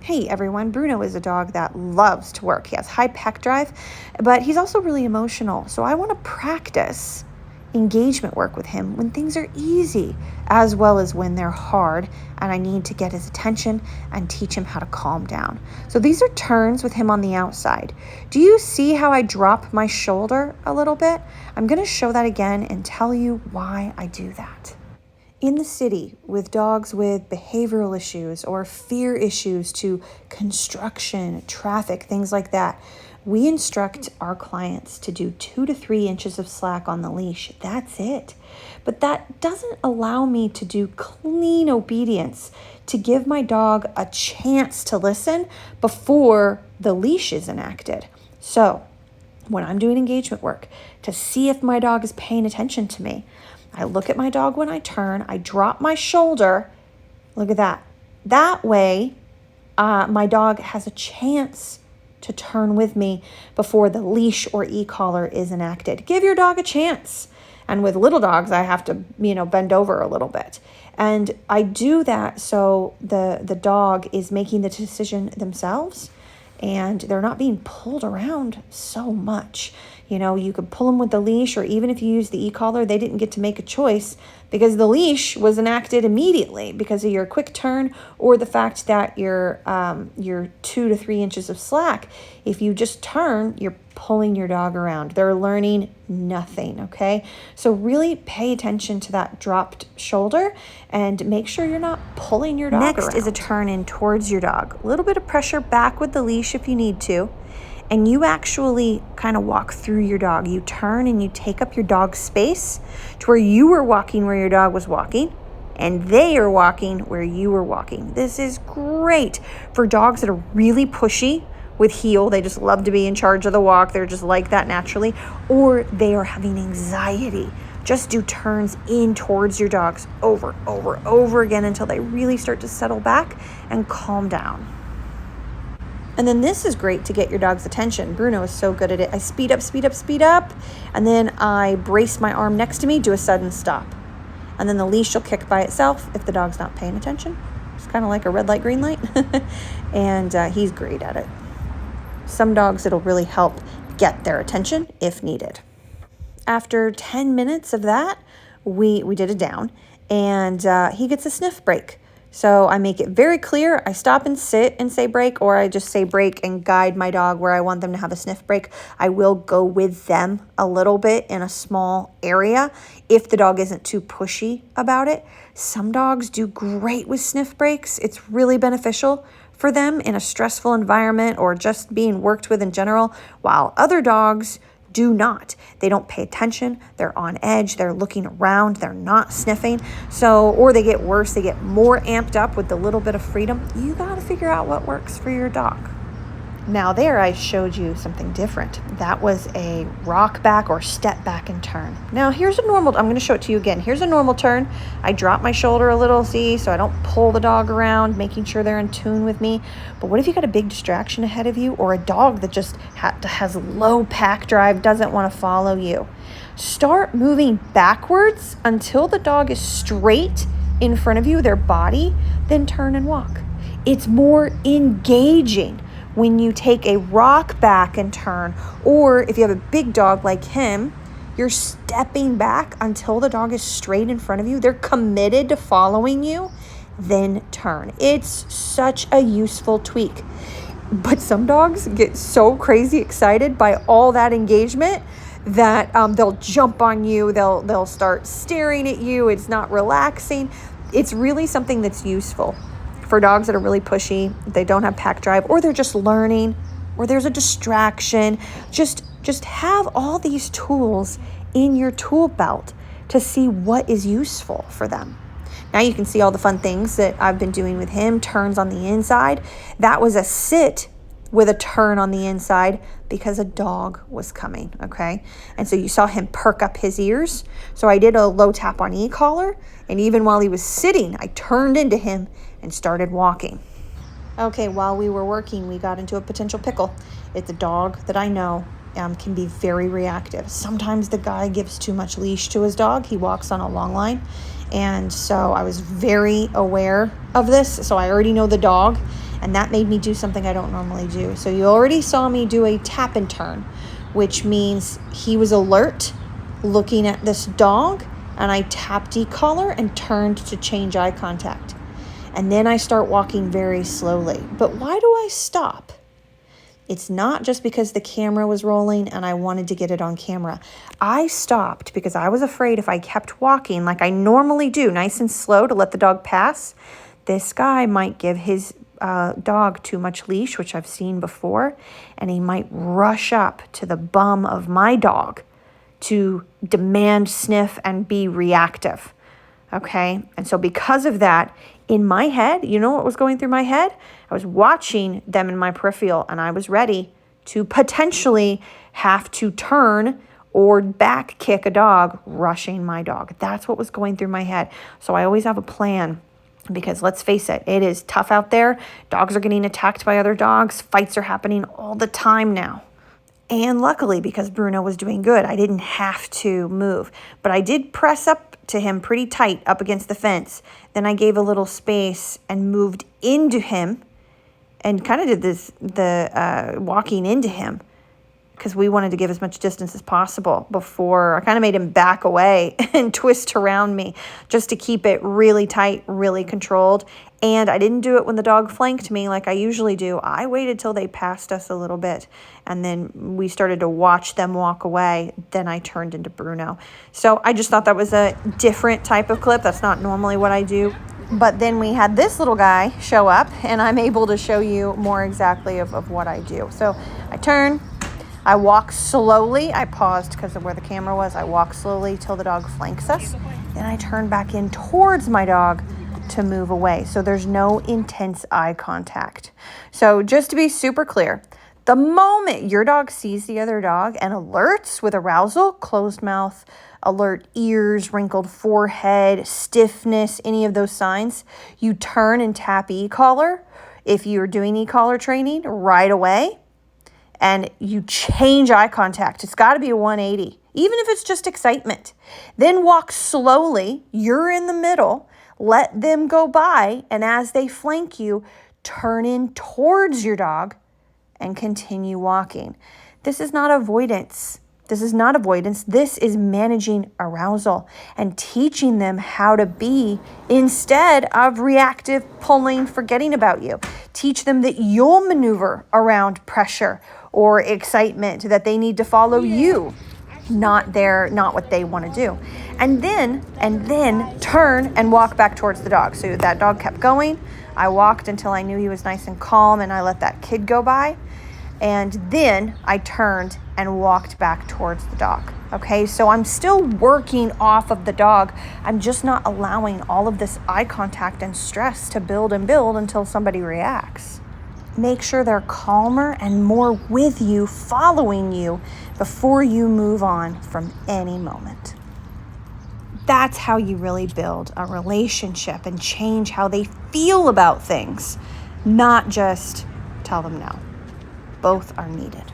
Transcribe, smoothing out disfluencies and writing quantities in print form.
Hey everyone, Bruno is a dog that loves to work. He has high peck drive, but he's also really emotional. So I want to practice engagement work with him when things are easy, as well as when they're hard, and I need to get his attention and teach him how to calm down. So these are turns with him on the outside. Do you see how I drop my shoulder a little bit? I'm going to show that again and tell you why I do that. In the city, with dogs with behavioral issues or fear issues to construction, traffic, things like that, we instruct our clients to do 2 to 3 inches of slack on the leash. That's it. But that doesn't allow me to do clean obedience, to give my dog a chance to listen before the leash is enacted. So when I'm doing engagement work, to see if my dog is paying attention to me, I look at my dog when I turn, I drop my shoulder. Look at that. That way, my dog has a chance to turn with me before the leash or e-collar is enacted. Give your dog a chance. And with little dogs, I have to, bend over a little bit. And I do that so the dog is making the decision themselves and they're not being pulled around so much. You could pull them with the leash, or even if you use the e-collar, they didn't get to make a choice because the leash was enacted immediately because of your quick turn or the fact that your 2 to 3 inches of slack. If you just turn, you're pulling your dog around. They're learning nothing, okay? So really pay attention to that dropped shoulder and make sure you're not pulling your dog around. Next is a turn in towards your dog. A little bit of pressure back with the leash if you need to. And you actually kind of walk through your dog. You turn and you take up your dog's space to where you were walking where your dog was walking, and they are walking where you were walking. This is great for dogs that are really pushy with heel. They just love to be in charge of the walk. They're just like that naturally. Or they are having anxiety. Just do turns in towards your dogs over again until they really start to settle back and calm down. And then this is great to get your dog's attention. Bruno is so good at it. I speed up, and then I brace my arm next to me, do a sudden stop. And then the leash will kick by itself if the dog's not paying attention. It's kind of like a red light, green light. And he's great at it. Some dogs, it'll really help get their attention if needed. After 10 minutes of that, we did a down, and he gets a sniff break. So I make it very clear. I stop and sit and say break, or I just say break and guide my dog where I want them to have a sniff break. I will go with them a little bit in a small area if the dog isn't too pushy about it. Some dogs do great with sniff breaks. It's really beneficial for them in a stressful environment or just being worked with in general, while other dogs do not. They don't pay attention. They're on edge. They're looking around. They're not sniffing. Or they get worse. They get more amped up with the little bit of freedom. You got to figure out what works for your dog. Now there I showed you something different. That was a rock back or step back and turn. Now here's a normal, I'm going to show it to you again. Here's a normal turn. I drop my shoulder a little, see, so I don't pull the dog around, making sure they're in tune with me. But what if you got a big distraction ahead of you, or a dog that just has low pack drive, doesn't want to follow you? Start moving backwards until the dog is straight in front of you, their body, then turn and walk. It's more engaging when you take a rock back and turn, or if you have a big dog like him, you're stepping back until the dog is straight in front of you. They're committed to following you, then turn. It's such a useful tweak. But some dogs get so crazy excited by all that engagement that they'll jump on you. They'll start staring at you. It's not relaxing. It's really something that's useful for dogs that are really pushy, they don't have pack drive, or they're just learning, or there's a distraction. Just have all these tools in your tool belt to see what is useful for them. Now you can see all the fun things that I've been doing with him. Turns on the inside. That was a sit with a turn on the inside because a dog was coming, okay? And so you saw him perk up his ears. So I did a low tap on e-collar, and even while he was sitting, I turned into him and started walking. Okay, while we were working, we got into a potential pickle. It's a dog that I know can be very reactive. Sometimes the guy gives too much leash to his dog. He walks on a long line. And so I was very aware of this. So I already know the dog. And that made me do something I don't normally do. So you already saw me do a tap and turn, which means he was alert, looking at this dog, and I tapped e-collar and turned to change eye contact. And then I start walking very slowly. But why do I stop? It's not just because the camera was rolling and I wanted to get it on camera. I stopped because I was afraid if I kept walking like I normally do, nice and slow to let the dog pass, this guy might give his dog too much leash, which I've seen before, and he might rush up to the bum of my dog to demand sniff and be reactive. Okay? And so because of that, in my head, you know what was going through my head? I was watching them in my peripheral, and I was ready to potentially have to turn or back kick a dog rushing my dog. That's what was going through my head. So I always have a plan, because let's face it, it is tough out there. Dogs are getting attacked by other dogs. Fights are happening all the time now. And luckily, because Bruno was doing good, I didn't have to move. But I did press up to him pretty tight up against the fence. Then I gave a little space and moved into him and kind of did the walking into him, because we wanted to give as much distance as possible before I kind of made him back away and twist around me just to keep it really tight, really controlled. And I didn't do it when the dog flanked me like I usually do. I waited till they passed us a little bit, and then we started to watch them walk away. Then I turned into Bruno. So I just thought that was a different type of clip. That's not normally what I do. But then we had this little guy show up, and I'm able to show you more exactly of what I do. So I turn. I walk slowly. I paused because of where the camera was. I walk slowly till the dog flanks us. Then I turn back in towards my dog to move away. So there's no intense eye contact. So just to be super clear, the moment your dog sees the other dog and alerts with arousal, closed mouth, alert ears, wrinkled forehead, stiffness, any of those signs, you turn and tap e-collar. If you're doing e-collar training right away, and you change eye contact. It's got to be a 180, even if it's just excitement. Then walk slowly. You're in the middle. Let them go by. And as they flank you, turn in towards your dog and continue walking. This is not avoidance. This is managing arousal and teaching them how to be instead of reactive, pulling, forgetting about you. Teach them that you'll maneuver around pressure or excitement, that they need to follow you, not what they want to do. And then turn and walk back towards the dog. So that dog kept going. I walked until I knew he was nice and calm, and I let that kid go by. And then I turned and walked back towards the dog. Okay, so I'm still working off of the dog. I'm just not allowing all of this eye contact and stress to build and build until somebody reacts. Make sure they're calmer and more with you, following you, before you move on from any moment. That's how you really build a relationship and change how they feel about things, not just tell them no. Both are needed.